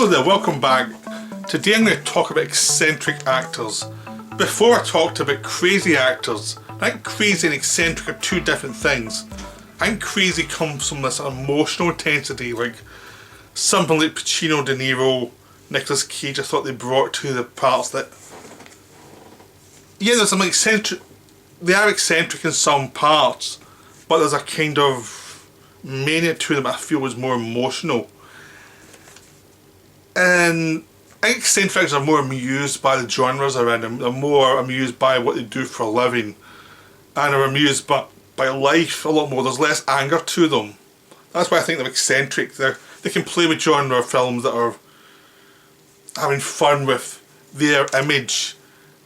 Hello there, welcome back. Today I'm going to talk about eccentric actors. Before I talked about crazy actors, I think crazy and eccentric are two different things. I think crazy comes from this emotional intensity, like something like Pacino, De Niro, Nicolas Cage. I thought they brought to the parts that, yeah, there's some eccentric, they are eccentric in some parts, but there's a kind of mania to them I feel was more emotional. And I think eccentrics are more amused by the genres around them. They're more amused by what they do for a living, and are amused by life a lot more. There's less anger to them. That's why I think they're eccentric. They can play with genre films that are having fun with their image,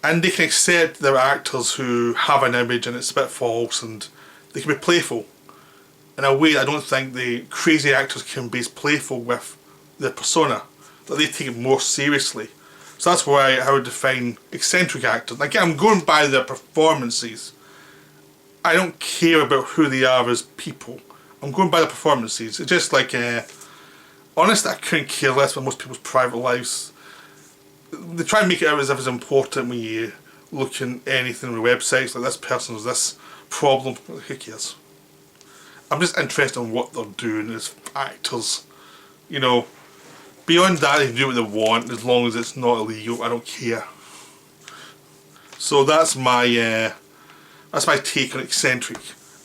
and they can accept their actors who have an image and it's a bit false, and they can be playful in a way I don't think the crazy actors can be playful with their persona, that they take it more seriously. So that's why I would define eccentric actors. Again, I'm going by their performances. I don't care about who they are as people. I'm going by the performances. It's just like, honestly, I couldn't care less about most people's private lives. They try and make it out as if it's important when you look in anything on the websites, like this person has this problem. Who cares? I'm just interested in what they're doing as actors. You know, beyond that, they can do what they want as long as it's not illegal. I don't care. So that's my take on eccentric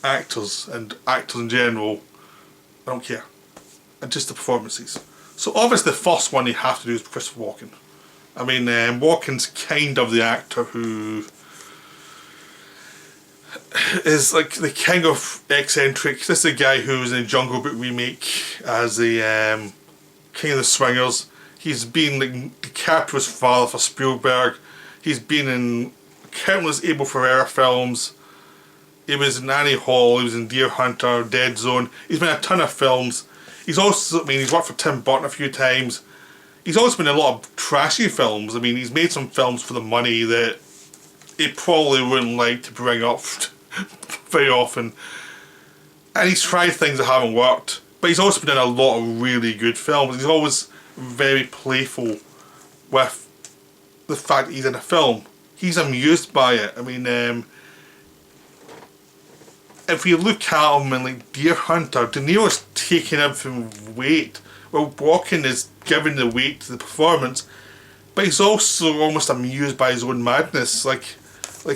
actors and actors in general. I don't care. And just the performances. So obviously the first one you have to do is Christopher Walken. I mean, Walken's kind of the actor who is like the king of eccentric. This is the guy who was in the Jungle Book remake as the King of the Swingers. He's been like DiCaprio's father for Spielberg. He's been in countless Abel Ferrara films. He was in Annie Hall, he was in Deer Hunter, Dead Zone. He's been in a ton of films. He's also, I mean, he's worked for Tim Burton a few times. He's also been in a lot of trashy films. I mean, he's made some films for the money that he probably wouldn't like to bring up very often. And he's tried things that haven't worked. But he's also been in a lot of really good films. He's always very playful with the fact that he's in a film. He's amused by it. I mean, if you look at him in like Deer Hunter, De Niro's taking everything with weight. Well, Walken is giving the weight to the performance, but he's also almost amused by his own madness. Like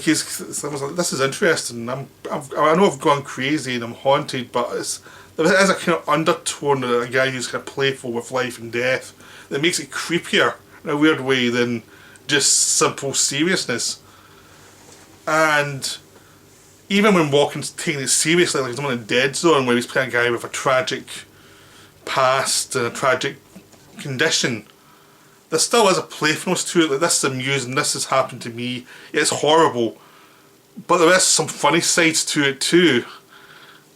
he's almost like, this is interesting. I know I've gone crazy and I'm haunted, but there is a kind of undertone of a guy who's kind of playful with life and death that makes it creepier in a weird way than just simple seriousness. And even when Walken's taking it seriously, like he's on a Dead Zone where he's playing a guy with a tragic past and a tragic condition, there still is a playfulness to it. Like, this is amusing, this has happened to me, it's horrible, but there is some funny sides to it too.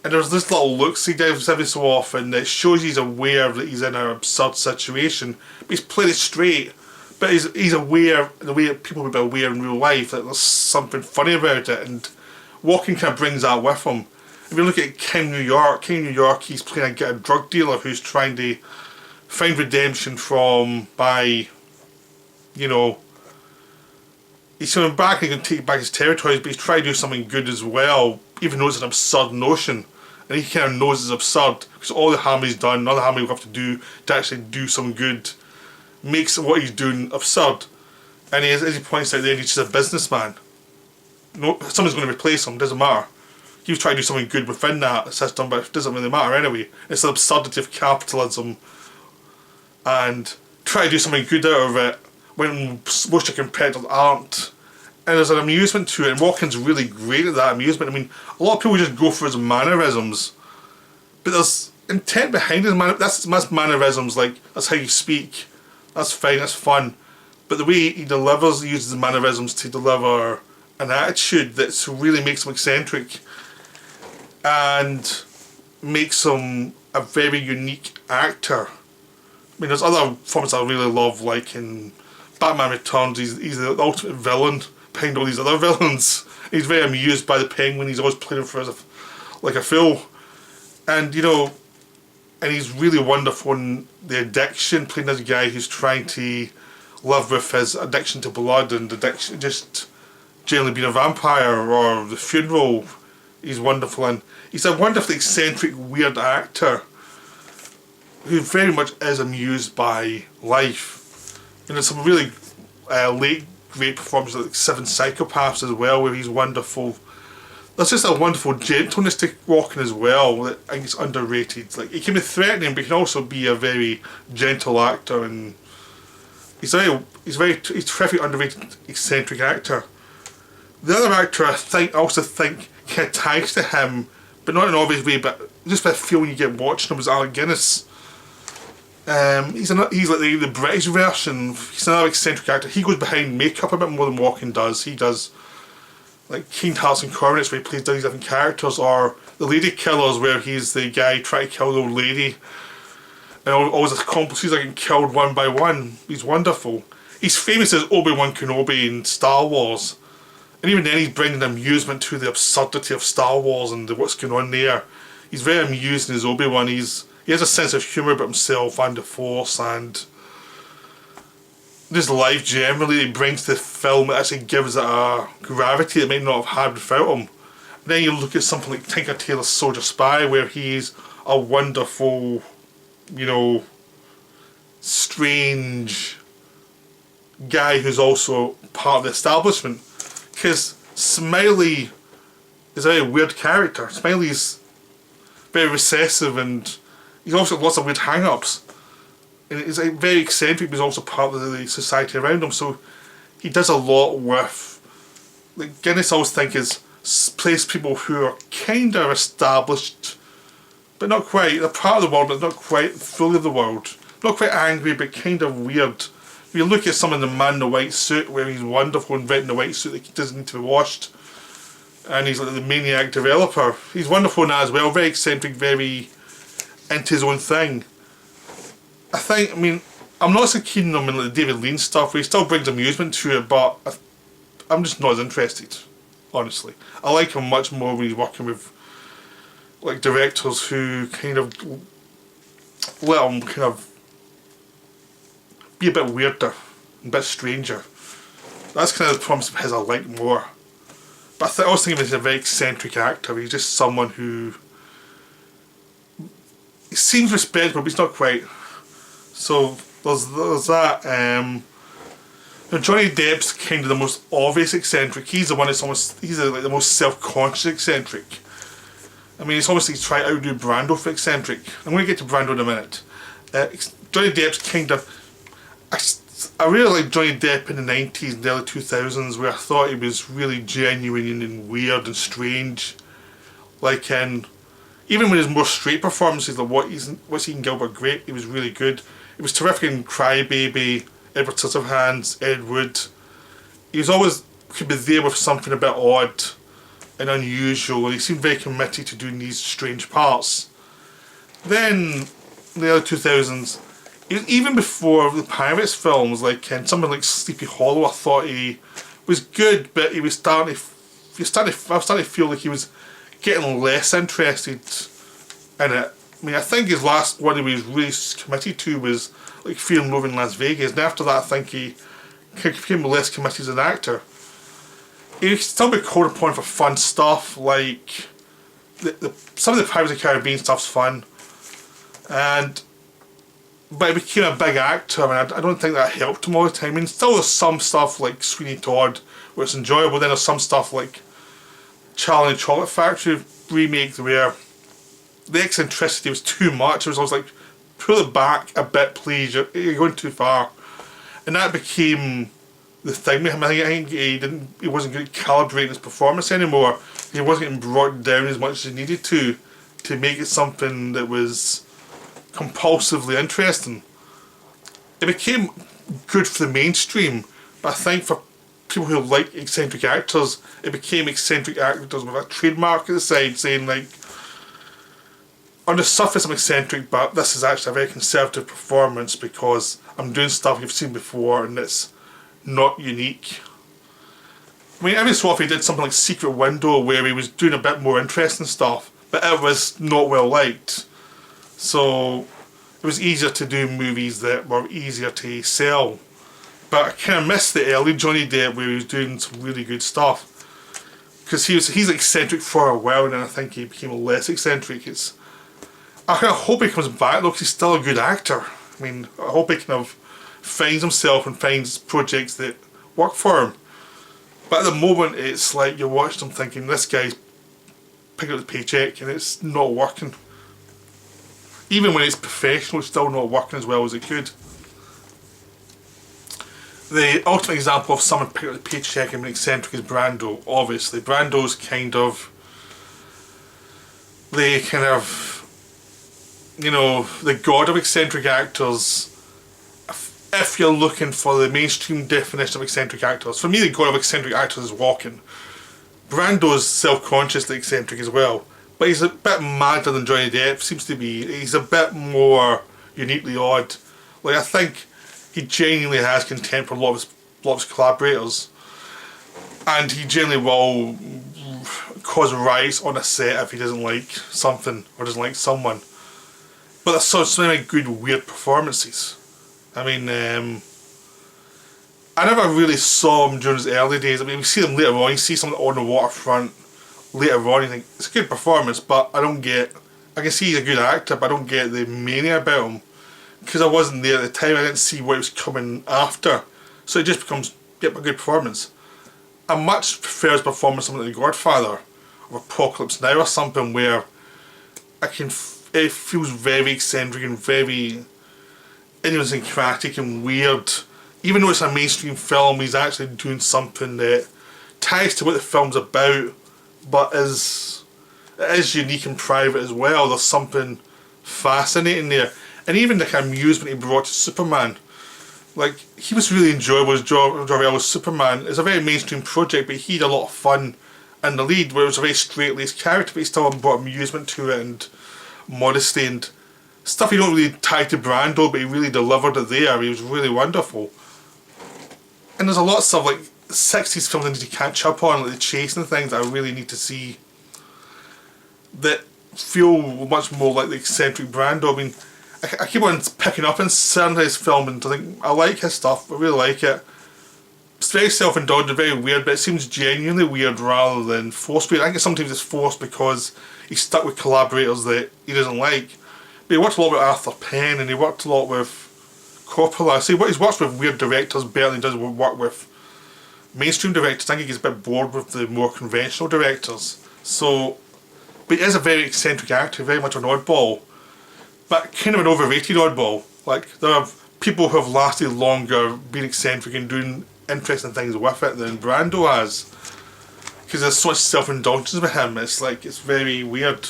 And there's this little looks he gives every so often that shows he's aware that he's in an absurd situation, but he's played it straight. But he's aware, the way people would be aware in real life, that there's something funny about it, and Walken kind of brings that with him. If you look at King New York, he's playing a drug dealer who's trying to find redemption by, you know, he's coming back and he can take back his territories, but he's trying to do something good as well, even though it's an absurd notion. And he kind of knows it's absurd, because all the harm he's done, all the harm he'll have to do to actually do some good, makes what he's doing absurd. And as he points out there, he's just a businessman. No, someone's going to replace him, doesn't matter. He was trying to do something good within that system, but it doesn't really matter anyway. It's the absurdity of capitalism, and try to do something good out of it when most of your competitors aren't. And there's an amusement to it, and Walken's really great at that amusement. I mean, a lot of people just go for his mannerisms, but there's intent behind his that's mannerisms, like, that's how you speak, that's fine, that's fun. But the way he delivers, he uses the mannerisms to deliver an attitude that really makes him eccentric and makes him a very unique actor. I mean, there's other forms I really love, like in Batman Returns, he's the ultimate villain behind all these other villains. He's very amused by the Penguin, he's always playing him for like a fool. And, you know, and he's really wonderful in The Addiction, playing this guy who's trying to live with his addiction to blood and addiction, just generally being a vampire, or The Funeral. He's wonderful in. He's a wonderfully eccentric, weird actor who very much is amused by life. And there's some really late great performances like Seven Psychopaths as well, where he's wonderful. There's just a wonderful gentleness to Walken as well that I think is underrated. Like, he can be threatening, but he can also be a very gentle actor, and he's a terrific underrated eccentric actor. The other actor I also think kind of ties to him, but not in an obvious way, but just by the feeling you get watching him, was Alec Guinness. He's like the British version. He's another eccentric actor. He goes behind makeup a bit more than Walken does. He does like Keen Hearts and Coronets, where he plays these different characters, or The Lady Killers, where he's the guy trying to kill the old lady, and all his accomplices are getting killed one by one. He's wonderful. He's famous as Obi-Wan Kenobi in Star Wars, and even then he's bringing amusement to the absurdity of Star Wars and what's going on there. He's very amused in his Obi-Wan. He has a sense of humour about himself and the Force, and just life generally he brings to the film. That actually gives it a gravity that might not have had without him. And then you look at something like Tinker Tailor Soldier Spy, where he's a wonderful, strange guy who's also part of the establishment. Because Smiley is a very weird character. Smiley's very recessive, and he's also got lots of weird hang-ups. And he's very eccentric, but he's also part of the society around him. So he does a lot with, like, Guinness, I always think, plays people who are kind of established, but not quite. They're part of the world, but not quite fully of the world. Not quite angry, but kind of weird. If you look at some of the man in the white suit, where he's wonderful inventing the white suit that doesn't need to be washed, and he's like the maniac developer. He's wonderful in that as well. Very eccentric, very into his own thing. I'm not so keen on him in like the David Lean stuff, where he still brings amusement to it, but I'm just not as interested, honestly. I like him much more when he's working with like directors who kind of let him kind of be a bit weirder, a bit stranger. That's kind of the promise of his I like more. But I always think of him as a very eccentric actor. He's just someone who he seems respectable, but he's not quite. So there's that. Johnny Depp's kind of the most obvious eccentric. He's the one that's the most self-conscious eccentric. I mean, it's obviously trying to outdo Brando for eccentric. I'm going to get to Brando in a minute. Johnny Depp's kind of... I really liked Johnny Depp in the 90s and the early 2000s, where I thought he was really genuine and weird and strange. Like even with his more straight performances, like What's Eating Gilbert Grape, he was really good. He was terrific in Crybaby, Edward Scissorhands, Ed Wood. He was always could be there with something a bit odd and unusual, and he seemed very committed to doing these strange parts. Then, in the early 2000s, even before the Pirates films, like something like Sleepy Hollow, I thought he was good, but I was starting to feel like he was getting less interested in it. I mean, I think his last one he was really committed to was like Fear and Loathing in Las Vegas, and after that I think he became less committed as an actor. He still be called upon for fun stuff, like some of the Pirates of the Caribbean stuff's fun, but he became a big actor. I mean, I don't think that helped him all the time. I mean, still there's some stuff like Sweeney Todd where it's enjoyable, then there's some stuff like Charlie and the Chocolate Factory remake where the eccentricity was too much. I was like, pull it back a bit please, you're going too far. And that became the thing with him. I think he wasn't good at calibrating his performance anymore. He wasn't getting brought down as much as he needed to make it something that was compulsively interesting. It became good for the mainstream, but I think for people who like eccentric actors, it became eccentric actors with a trademark at the side saying like, on the surface I'm eccentric, but this is actually a very conservative performance because I'm doing stuff you've seen before and it's not unique. I mean, every so often he did something like Secret Window where he was doing a bit more interesting stuff, but it was not well liked. So it was easier to do movies that were easier to sell. But I kind of missed the early Johnny Depp where he was doing some really good stuff. Because he's eccentric for a while, and then I think he became less eccentric. I kind of hope he comes back though, because he's still a good actor. I mean, I hope he kind of finds himself and finds projects that work for him. But at the moment, it's like you're watching him thinking, this guy's picking up the paycheck and it's not working. Even when it's professional, it's still not working as well as it could. The ultimate example of someone picking up the paycheck and being eccentric is Brando, obviously. Brando's the god of eccentric actors. If you're looking for the mainstream definition of eccentric actors, for me the god of eccentric actors is Walken. Brando's self-consciously eccentric as well, but he's a bit madder than Johnny Depp seems to be. He's a bit more uniquely odd. Like, I think he genuinely has contempt for a lot of his collaborators, and he generally will cause riots on a set if he doesn't like something or doesn't like someone. But there's so many good weird performances. I mean, I never really saw him during his early days. I mean, we see him later on. You see something on the waterfront later on. You think it's a good performance, but I can see he's a good actor, but I don't get the mania about him. Because I wasn't there at the time, I didn't see what was coming after. So it just becomes a good performance. I much prefer his performance something like The Godfather or Apocalypse Now or something where it feels very eccentric and very idiosyncratic and weird. Even though it's a mainstream film, he's actually doing something that ties to what the film's about, but it is unique and private as well. There's something fascinating there. And even the kind of amusement he brought to Superman. Like, he was really enjoyable as Jor-El Superman. It's a very mainstream project, but he had a lot of fun in the lead, where it was a very straight-laced character, but he still brought amusement to it and modesty and stuff he don't really tie to Brando, but he really delivered it there. He was really wonderful. And there's a lot of stuff like 60s films I need to catch up on, like the chase and things that I really need to see that feel much more like the eccentric Brando. I mean, I keep on picking up in certain of his film and I think I like his stuff, I really like it. It's very self-indulgent, very weird, but it seems genuinely weird rather than forced weird. I think sometimes it's forced because he's stuck with collaborators that he doesn't like. But he worked a lot with Arthur Penn and he worked a lot with Coppola. So he's worked with weird directors better than he does work with mainstream directors. I think he gets a bit bored with the more conventional directors. So, but he is a very eccentric actor, very much an oddball. But kind of an overrated oddball. Like, there are people who have lasted longer being eccentric and doing interesting things with it than Brando has. Because there's so much self-indulgence with him, it's very weird.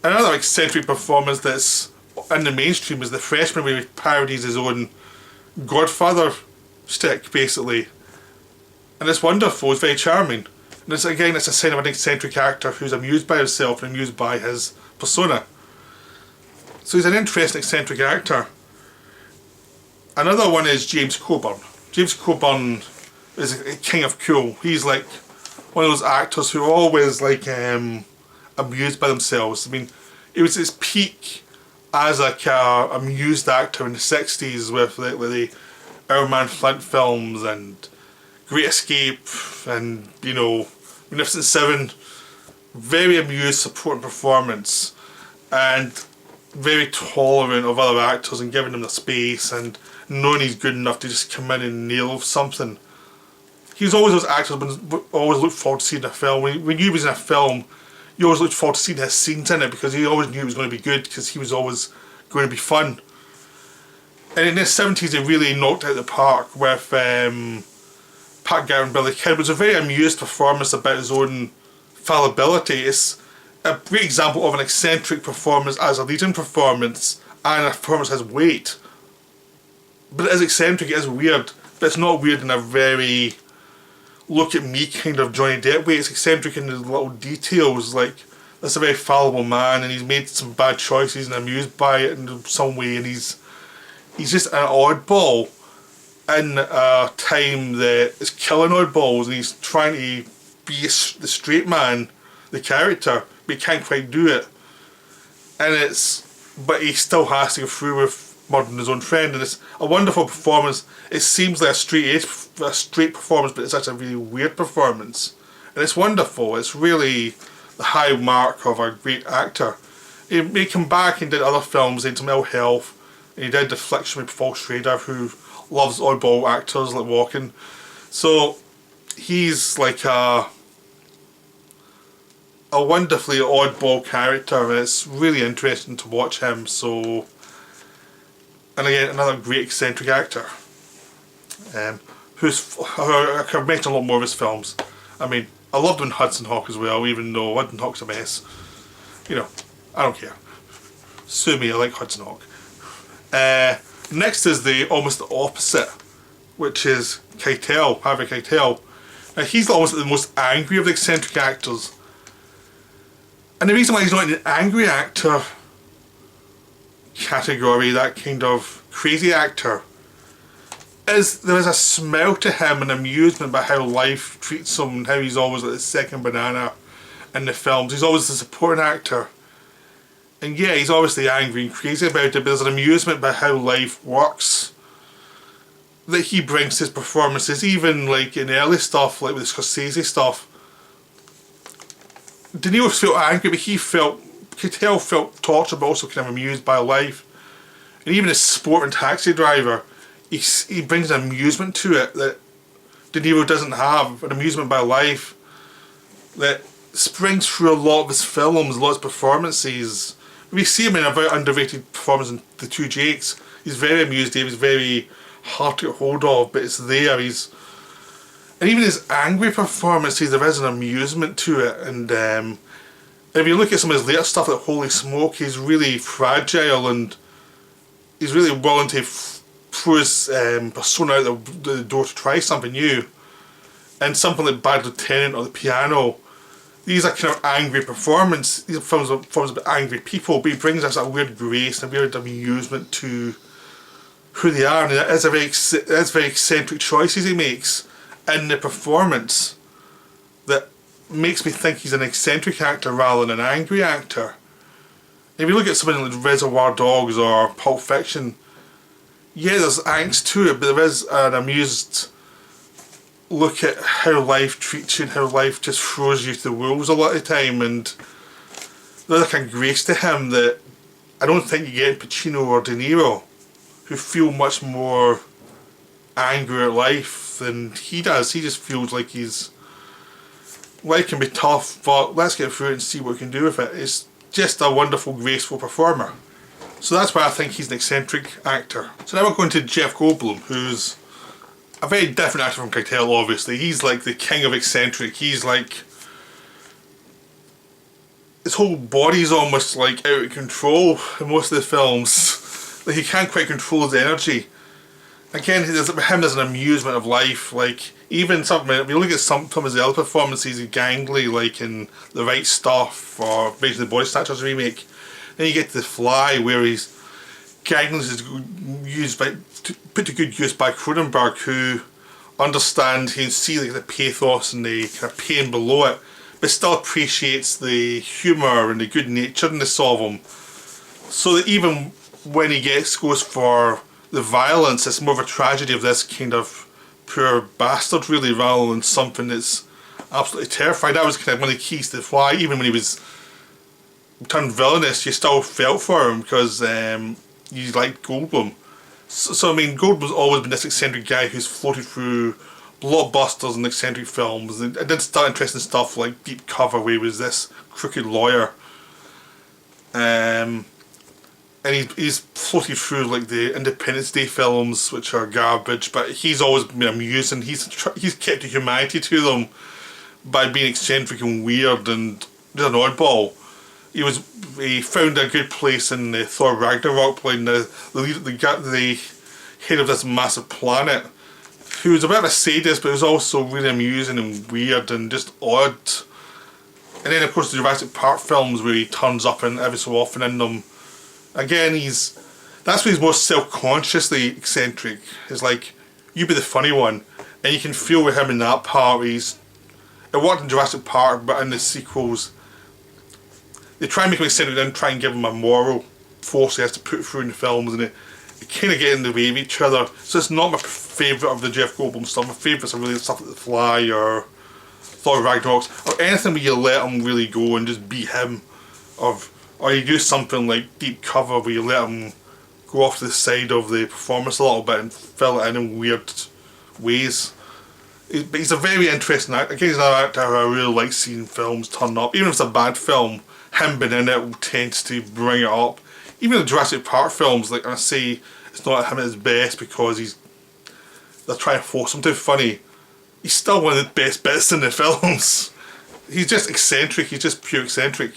Another eccentric performance that's in the mainstream is The Freshman, where he parodies his own Godfather stick, basically. And it's wonderful, it's very charming. And it's a sign of an eccentric actor who's amused by himself and amused by his persona. So he's an interesting eccentric actor. Another one is James Coburn. James Coburn is a king of cool. He's like one of those actors who are always amused by themselves. I mean, it was his peak as a amused actor in the 60s with the Our Man Flint films and Great Escape and, Magnificent Seven. Very amused, supporting performance and very tolerant of other actors and giving them the space and knowing he's good enough to just come in and nail something. He's always those actors who always looked forward to seeing a film. When you was in a film, you always looked forward to seeing his scenes in it because he always knew it was going to be good because he was always going to be fun. And in the 70s he really knocked out the park with Pat Garrett and Billy Kidd. It was a very amused performance about his own fallibility. It's a great example of an eccentric performance as a leading performance, and a performance has weight. But it is eccentric, it is weird, but it's not weird in a very look at me kind of Johnny Depp way. It's eccentric in the little details, like that's a very fallible man and he's made some bad choices and amused by it in some way, and he's just an oddball in a time that is killing oddballs, and he's trying to be the straight man, the character, but he can't quite do it. And it's but he still has to go through with murdering his own friend, and it's a wonderful performance. It seems like a straight performance, but it's actually a really weird performance, and it's wonderful. It's really the high mark of a great actor. He may come back and did other films into mental health, and he did The Affliction with Paul Schrader, who loves oddball actors like Walken. So he's like a wonderfully oddball character, and it's really interesting to watch him. So, and again, another great eccentric actor, I've mentioned a lot more of his films. I mean, I loved him in Hudson Hawk as well, even though Hudson Hawk's a mess. You know, I don't care. Sue me, I like Hudson Hawk. Next is almost the opposite, which is Keitel, Harvey Keitel. Now he's almost the most angry of the eccentric actors. And the reason why he's not in an angry actor category, that kind of crazy actor, is there is a smile to him and amusement about how life treats him and how he's always like the second banana in the films. He's always the supporting actor. And yeah, he's obviously angry and crazy about it, but there's an amusement about how life works that he brings to his performances, even like in early stuff, like with the Scorsese stuff. De Niro felt angry, but Keitel felt tortured, but also kind of amused by life. And even as Sport and Taxi Driver, he brings an amusement to it that De Niro doesn't have, an amusement by life that springs through a lot of his films, a lot of his performances. We see him in a very underrated performance in The Two Jakes. He's very amused, he's very hard to get hold of, but it's there. And even his angry performances, there is an amusement to it. And if you look at some of his later stuff like Holy Smoke, he's really fragile and he's really willing to throw his persona out the door to try something new. And something like Bad Lieutenant or The Piano, these are kind of angry performances. These are films about angry people, but he brings us a weird grace and a weird amusement to who they are, and it is very eccentric choices he makes in the performance that makes me think he's an eccentric actor rather than an angry actor. If you look at something like Reservoir Dogs or Pulp Fiction, yeah, there's angst to it, but there is an amused look at how life treats you and how life just throws you to the wolves a lot of the time, and there's like a grace to him that I don't think you get in Pacino or De Niro, who feel much more angry at life than he does. He just feels like life can be tough, but let's get through it and see what we can do with it. It's just a wonderful, graceful performer. So that's why I think he's an eccentric actor. So now we're going to Jeff Goldblum, who's a very different actor from Keitel, obviously. He's like the king of eccentric. He's like, his whole body's almost like out of control in most of the films. Like he can't quite control his energy. Again, there's an amusement of life. Like even something, if you look at some of his other performances, he's gangly, like in The Right Stuff or basically the Body Snatchers remake. Then you get to The Fly, where his gangliness is put to good use by Cronenberg, who understands, he can see like the pathos and the kind of pain below it, but still appreciates the humour and the good naturedness of him. So that even when he goes for the violence, it's more of a tragedy of this kind of poor bastard, really, rather than something that's absolutely terrifying. That was kind of one of the keys to The Fly. Even when he was turned villainous, you still felt for him because you liked Goldblum. So I mean, Goldblum's always been this eccentric guy who's floated through blockbusters and eccentric films. And it did start interesting stuff like Deep Cover, where he was this crooked lawyer. And he's floated through like the Independence Day films, which are garbage, but he's always been amusing. He's kept a humanity to them by being eccentric and weird and just an oddball. He found a good place in Thor Ragnarok, playing the head of this massive planet, who was a bit of a sadist, but was also really amusing and weird and just odd. And then of course the Jurassic Park films, where he turns up and every so often in them. Again, that's when he's most self-consciously eccentric. It's like, you be the funny one, and you can feel with him in that part. It worked in Jurassic Park, but in the sequels, they try and make him eccentric and try and give him a moral. force he has to put through in the films, and it kind of get in the way of each other. So it's not my favourite of the Jeff Goldblum stuff. My favourites are really stuff like The Fly or Thor Ragnarok, or anything where you let him really go and just be him, or you do something like Deep Cover where you let him go off to the side of the performance a little bit and fill it in weird ways. But he's a very interesting actor. Again, he's another actor who I really like seeing films turn up. Even if it's a bad film, him being in it tends to bring it up. Even the Jurassic Park films, like I say, it's not him at his best because they're trying to force him to be funny. He's still one of the best bits in the films. He's just eccentric. He's just pure eccentric.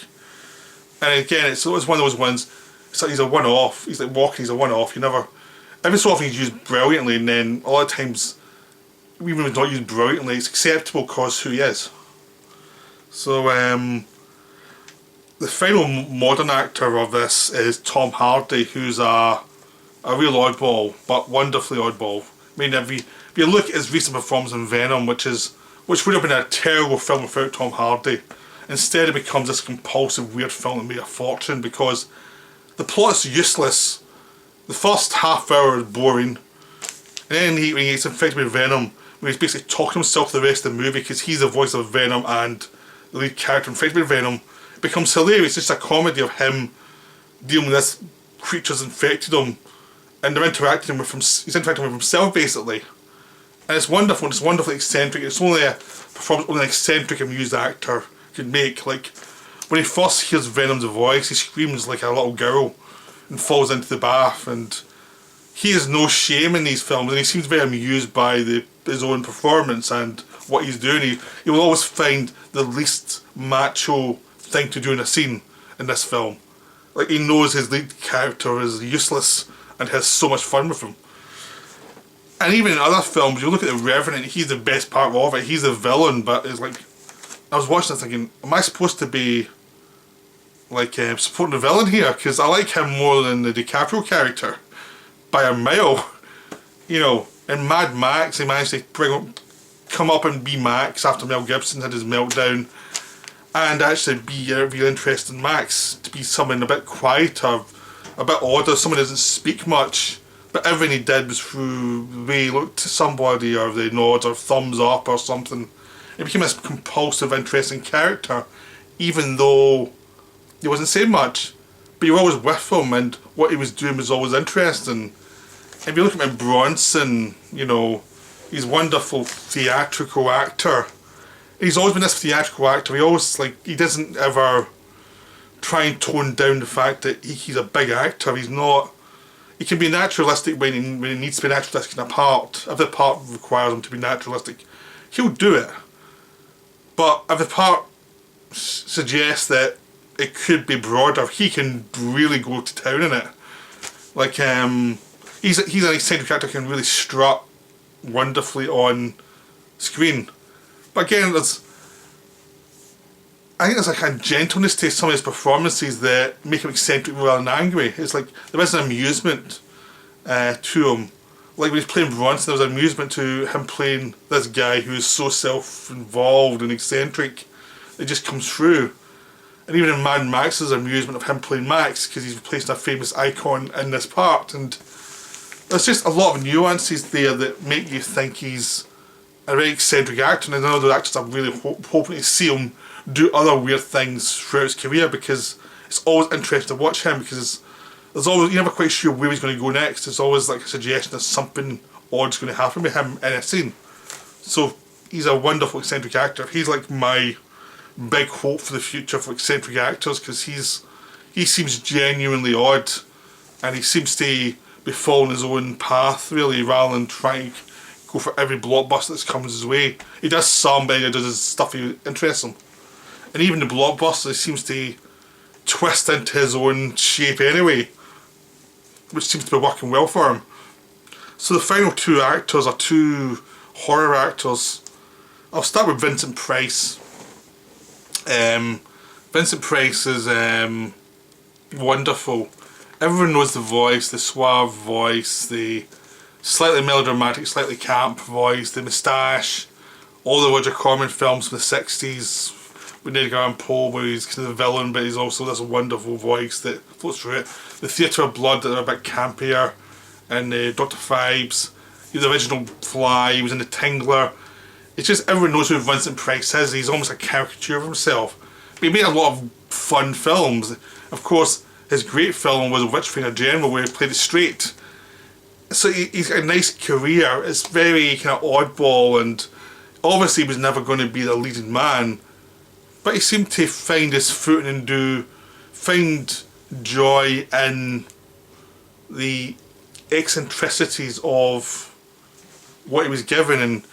And again, it's always one of those ones. It's like he's a one-off. He's like walking. He's a one-off. Every so often he's used brilliantly, and then a lot of times, even when he's not used brilliantly, it's acceptable because who he is. So the final modern actor of this is Tom Hardy, who's a real oddball, but wonderfully oddball. I mean, if you look at his recent performance in Venom, which would have been a terrible film without Tom Hardy, instead it becomes this compulsive, weird film that made a fortune because the plot's useless. The first half hour is boring, and then when he gets infected with Venom, when he's basically talking to himself the rest of the movie because he's the voice of Venom and the lead character infected with Venom, it becomes hilarious. It's just a comedy of him dealing with this creature's infected him, and they're interacting with him. He's interacting with himself basically, and it's wonderful. And it's wonderfully eccentric. It's only a performance only an eccentric, amused actor could make. Like when he first hears Venom's voice, he screams like a little girl and falls into the bath, and he has no shame in these films, and he seems very amused by his own performance and what he's doing. He will always find the least macho thing to do in a scene in this film. Like he knows his lead character is useless and has so much fun with him. And even in other films, you look at The Revenant, he's the best part of it. He's the villain, but it's like, I was watching this thinking, am I supposed to be like supporting the villain here? Because I like him more than the DiCaprio character by a mile. You know, in Mad Max, he managed to come up and be Max after Mel Gibson had his meltdown, and actually be a real interest in Max, to be someone a bit quieter, a bit odder, someone who doesn't speak much, but everything he did was through the way he looked to somebody, or the nods or thumbs up or something. It became this compulsive, interesting character, even though he wasn't saying much, but you were always with him, and what he was doing was always interesting. If you look at him in Bronson, you know, he's a wonderful theatrical actor. He's always been this theatrical actor. He doesn't ever try and tone down the fact that he's a big actor. He's not. He can be naturalistic when he needs to be naturalistic in a part. If the part requires him to be naturalistic, he'll do it. But if the part suggests that it could be broader, he can really go to town in it. Like he's an eccentric actor who can really strut wonderfully on screen. But again, I think there's a kind of gentleness to some of his performances that make him eccentric rather than angry. It's like there is an amusement to him. Like when he's playing Bronson, there was an amusement to him playing this guy who is so self-involved and eccentric. It just comes through. And even in Mad Max, there's an amusement of him playing Max because he's replaced a famous icon in this part. And there's just a lot of nuances there that make you think he's a very eccentric actor. And another actors I'm really hoping to see him do other weird things throughout his career, because it's always interesting to watch him, because there's always, you're never quite sure where he's going to go next. There's always like a suggestion that something odd's going to happen with him in a scene. So he's a wonderful eccentric actor. He's like my big hope for the future for eccentric actors, because he seems genuinely odd, and he seems to be following his own path really, rather than trying to go for every blockbuster that comes his way. He does some, but he does his stuff that interests him. And even the blockbuster, he seems to twist into his own shape anyway, which seems to be working well for him. So the final two actors are two horror actors. I'll start with Vincent Price. Vincent Price is wonderful. Everyone knows the voice, the suave voice, the slightly melodramatic, slightly camp voice, the moustache, all the Roger Corman films from the 60s, with Edgar Allan Poe, where he's kind of the villain, but he's also this wonderful voice that floats through it. The Theatre of Blood that are a bit campier, and Dr. Phibes. He was the original Fly, he was in The Tingler. It's just everyone knows who Vincent Price is. He's almost a caricature of himself. But he made a lot of fun films. Of course, his great film was Witch Finger General, where he played it straight. So he's got a nice career. It's very kind of oddball, and obviously he was never going to be the leading man. But he seemed to find his footing and find joy in the eccentricities of what he was given,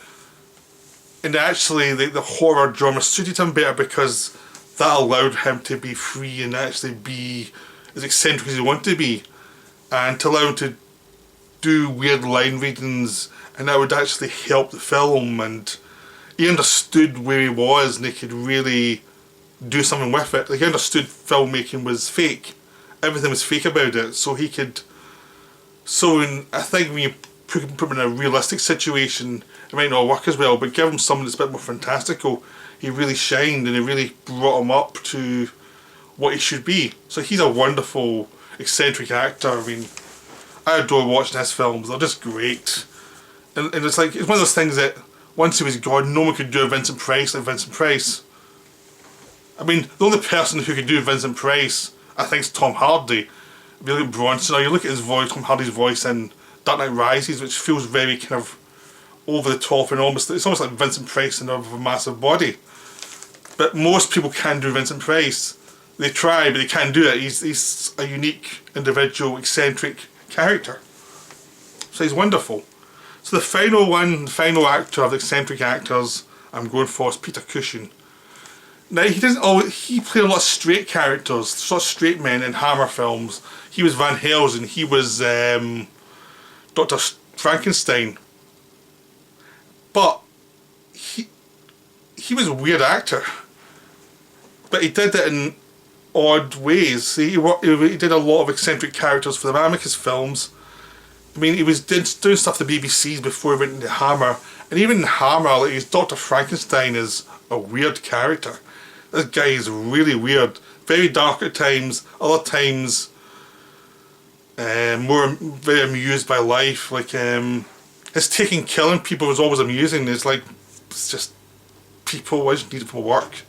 and actually the horror drama suited him better because that allowed him to be free and actually be as eccentric as he wanted to be, and to allow him to do weird line readings, and that would actually help the film, and he understood where he was and he could really do something with it. Like, he understood filmmaking was fake, everything was fake about it, so he could. So I think when you put him in a realistic situation, it might not work as well, but give him something that's a bit more fantastical, he really shined and he really brought him up to what he should be. So he's a wonderful, eccentric actor. I mean, I adore watching his films, they're just great. And it's like, it's one of those things that once he was gone, no one could do a Vincent Price like Vincent Price. I mean, the only person who could do Vincent Price, I think, is Tom Hardy. If you look at Bronson, or you look at his voice, Tom Hardy's voice in Dark Knight Rises, which feels very kind of over the top and it's almost like Vincent Price in a massive body. But most people can do Vincent Price. They try, but they can't do it. He's a unique, individual, eccentric character. So he's wonderful. So the final actor of the eccentric actors I'm going for is Peter Cushing. Now, he played a lot of straight characters, sort of straight men in Hammer films. He was Van Helsing, he was Dr. Frankenstein. But he was a weird actor. But he did it in odd ways. He did a lot of eccentric characters for the Amicus films. I mean, he was doing stuff for the BBCs before he went into Hammer. And even in Hammer, like, his Dr. Frankenstein is a weird character. This guy is really weird. Very dark at times, other times very amused by life. Like, his taking killing people was always amusing. It's just people, I just need it for work.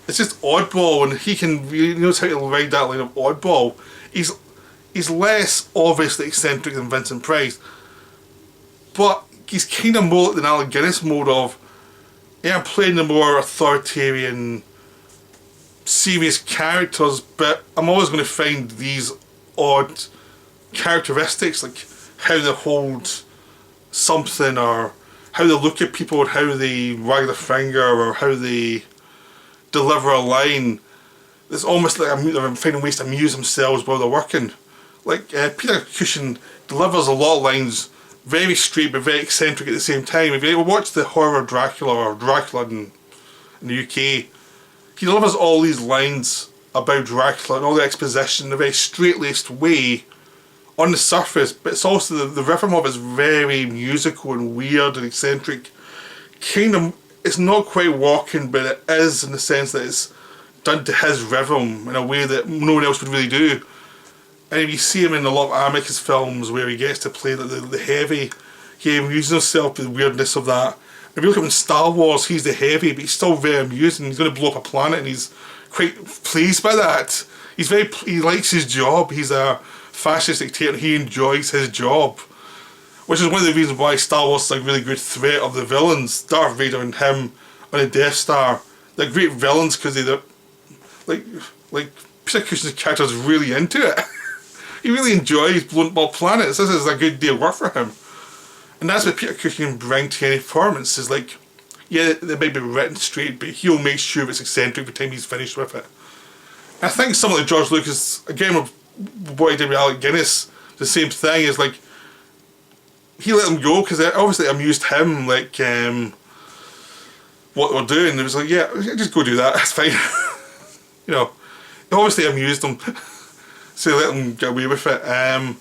It's just oddball, and he knows how to ride that line of oddball. He's less obviously eccentric than Vincent Price, but he's kind of more like the Alec Guinness mode of, yeah, I'm playing the more authoritarian, serious characters, but I'm always going to find these odd characteristics, like how they hold something, or how they look at people, or how they wag their finger, or how they deliver a line. It's almost like they're finding ways to amuse themselves while they're working. Like, Peter Cushing delivers a lot of lines very straight but very eccentric at the same time. If you ever watch the horror of Dracula, or Dracula in the UK, he delivers all these lines about Dracula and all the exposition in a very straight-laced way on the surface, but it's also the rhythm of it is very musical and weird and eccentric. Kind of, it's not quite walking, but it is in the sense that it's done to his rhythm in a way that no one else would really do. And if you see him in a lot of Amicus films where he gets to play the heavy, he amuses himself with the weirdness of that. If you look at him in Star Wars, he's the heavy, but he's still very amusing. He's going to blow up a planet and he's quite pleased by that. He likes his job. He's a fascist dictator and he enjoys his job. Which is one of the reasons why Star Wars is a really good threat of the villains. Darth Vader and him on the Death Star. They're great villains because they're like Peter Cushing's character is really into it. He really enjoys blowing up planets. This is a good day of work for him. And that's what Peter Cushing can bring to any performance. Is like, yeah, they might be written straight, but he'll make sure it's eccentric by the time he's finished with it. And I think something like George Lucas, again with what he did with Alec Guinness, the same thing is like, he let them go because it obviously amused him, like what they were doing. It was like, yeah, just go do that, that's fine. You know, it obviously amused them. So they let them get away with it. And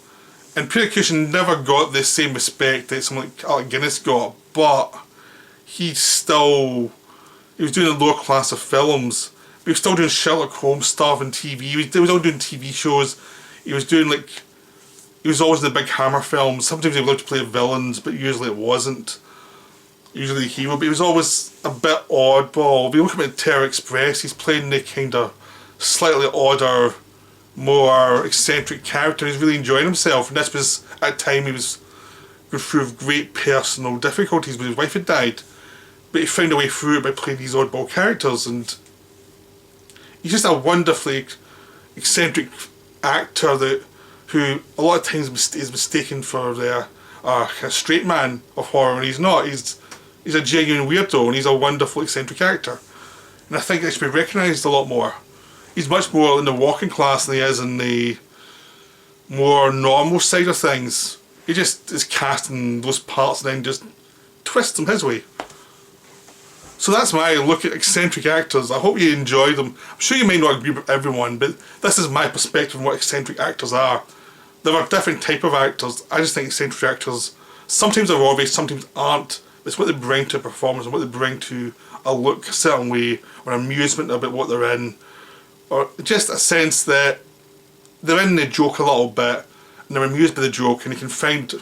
Peter Cushing never got the same respect that someone like Alec Guinness got, but he was doing a lower class of films. he was still doing Sherlock Holmes stuff and TV. He was all doing TV shows. He was doing like, he was always in the big Hammer films. Sometimes he would love to play villains, but usually it wasn't. Usually the hero, but he was always a bit oddball. If you look at Terror Express, he's playing the kind of slightly odder, more eccentric character. He's really enjoying himself, and this was at the time he was going through great personal difficulties when his wife had died, but he found a way through it by playing these oddball characters, and he's just a wonderfully eccentric actor who a lot of times is mistaken for the kind of straight man of horror, and he's not. He's a genuine weirdo, and he's a wonderful eccentric actor, and I think that should be recognised a lot more. He's much more in the working class than he is in the more normal side of things. He just is cast in those parts and then just twists them his way. So that's my look at eccentric actors. I hope you enjoy them. I'm sure you may not agree with everyone, but this is my perspective on what eccentric actors are. There are different type of actors. I just think eccentric actors sometimes are obvious, sometimes aren't. It's what they bring to a performance and what they bring to a look a certain way, or an amusement about what they're in, or just a sense that they're in the joke a little bit and they're amused by the joke, and they can find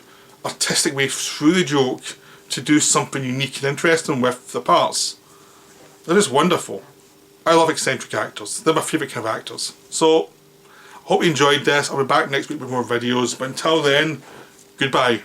artistic way through the joke to do something unique and interesting with the parts. They're just wonderful. I love eccentric actors. They're my favourite kind of actors. So, hope you enjoyed this. I'll be back next week with more videos, but until then, goodbye.